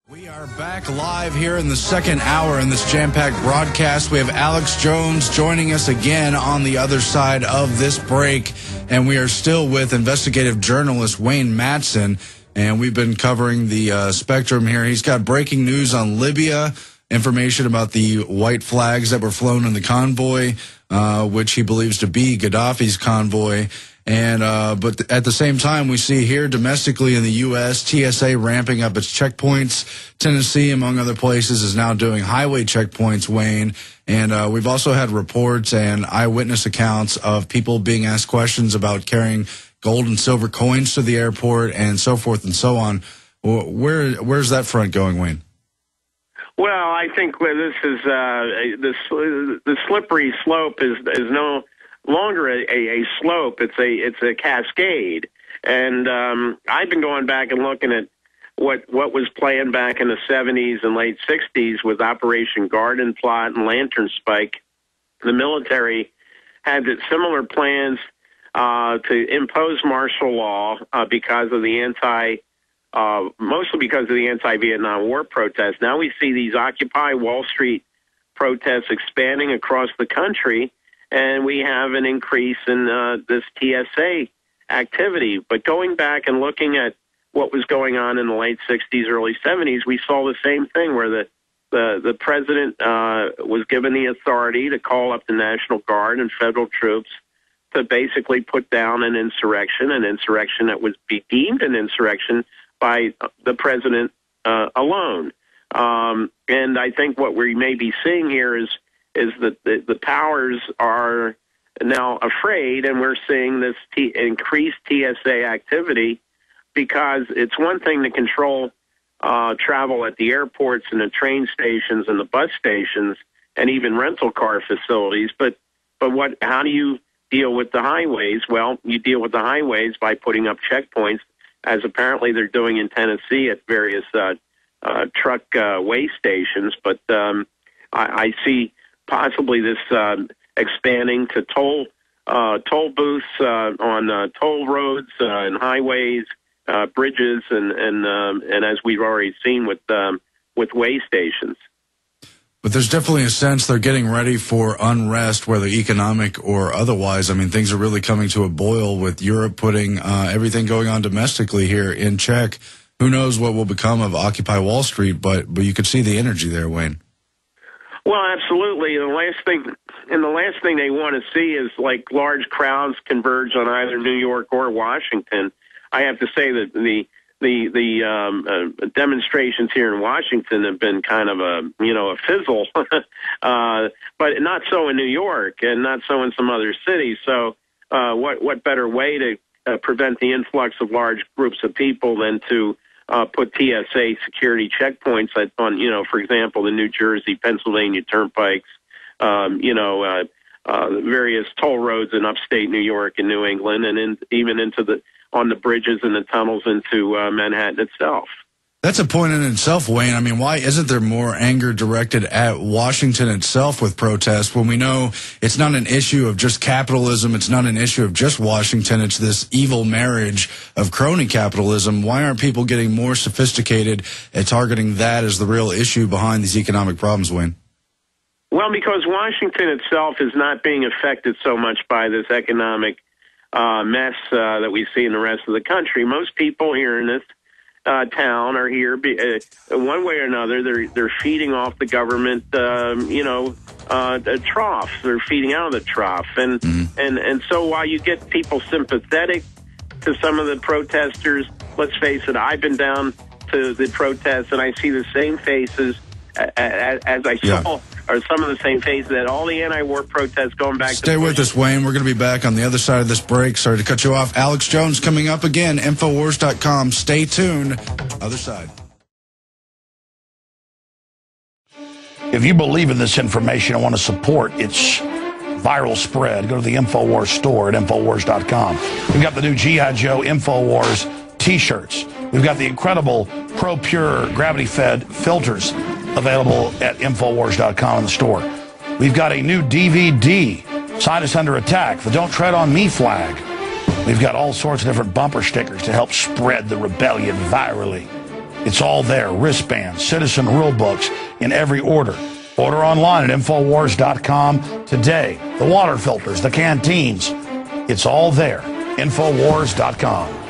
We are back live here in the second hour in this jam-packed broadcast. We have Alex Jones joining us again on the other side of this break, and we are still with investigative journalist Wayne Madsen, and we've been covering the spectrum here. He's got breaking news on Libya, information about the white flags that were flown in the convoy, which he believes to be Gaddafi's convoy. And but at the same time, we see here domestically in the U.S., TSA ramping up its checkpoints. Tennessee, among other places, is now doing highway checkpoints, Wayne. And we've also had reports and eyewitness accounts of people being asked questions about carrying gold and silver coins to the airport and so forth and so on. Where's that front going, Wayne? Well, I think this is the slippery slope is no longer a slope. It's a cascade. And I've been going back and looking at what was planned back in the 70s and late 60s with Operation Garden Plot and Lantern Spike. The military had similar plans to impose martial law because of the mostly because of the anti-Vietnam War protests. Now we see these Occupy Wall Street protests expanding across the country, and we have an increase in this TSA activity. But going back and looking at what was going on in the late 60s, early 70s, we saw the same thing where the president was given the authority to call up the National Guard and federal troops to basically put down an insurrection that was deemed an insurrection by the president alone. And I think what we may be seeing here is that the powers are now afraid, and we're seeing this increased TSA activity, because it's one thing to control travel at the airports and the train stations and the bus stations and even rental car facilities, but how do you deal with the highways? Well, you deal with the highways by putting up checkpoints, as apparently they're doing in Tennessee at various truck weigh stations. But I see possibly this expanding to toll booths on toll roads and highways, bridges, and as we've already seen with weigh stations. But there's definitely a sense they're getting ready for unrest, whether economic or otherwise. I mean, things are really coming to a boil with Europe putting everything going on domestically here in check. Who knows what will become of Occupy Wall Street, but you could see the energy there, Wayne. Well, absolutely. The last thing they want to see is like large crowds converge on either New York or Washington. I have to say that the demonstrations here in Washington have been kind of a fizzle, but not so in New York and not so in some other cities. So what better way to prevent the influx of large groups of people than to put TSA security checkpoints on, for example, the New Jersey, Pennsylvania turnpikes, various toll roads in upstate New York and New England, and even on the bridges and the tunnels into Manhattan itself. That's a point in itself, Wayne. I mean, why isn't there more anger directed at Washington itself with protests when we know it's not an issue of just capitalism, it's not an issue of just Washington, it's this evil marriage of crony capitalism? Why aren't people getting more sophisticated at targeting that as the real issue behind these economic problems, Wayne? Well, because Washington itself is not being affected so much by this economic mess that we see in the rest of the country. Most people here in this town are here one way or another. They're feeding off the government, a trough. They're feeding out of the trough, and so while you get people sympathetic to some of the protesters, let's face it, I've been down to the protests and I see the same faces as I saw. Are some of the same faces at all the anti-war protests going back. Stay with us, Wayne. We're going to be back on the other side of this break. Sorry to cut you off. Alex Jones coming up again. Infowars.com. Stay tuned. Other side. If you believe in this information and want to support its viral spread, go to the InfoWars store at Infowars.com. We've got the new G.I. Joe InfoWars t-shirts. We've got the incredible Pro Pure gravity-fed filters available at Infowars.com in the store. We've got a new DVD, Scientists Under Attack, the Don't Tread on Me flag. We've got all sorts of different bumper stickers to help spread the rebellion virally. It's all there. Wristbands, citizen rule books in every order. Order online at Infowars.com today. The water filters, the canteens. It's all there. Infowars.com.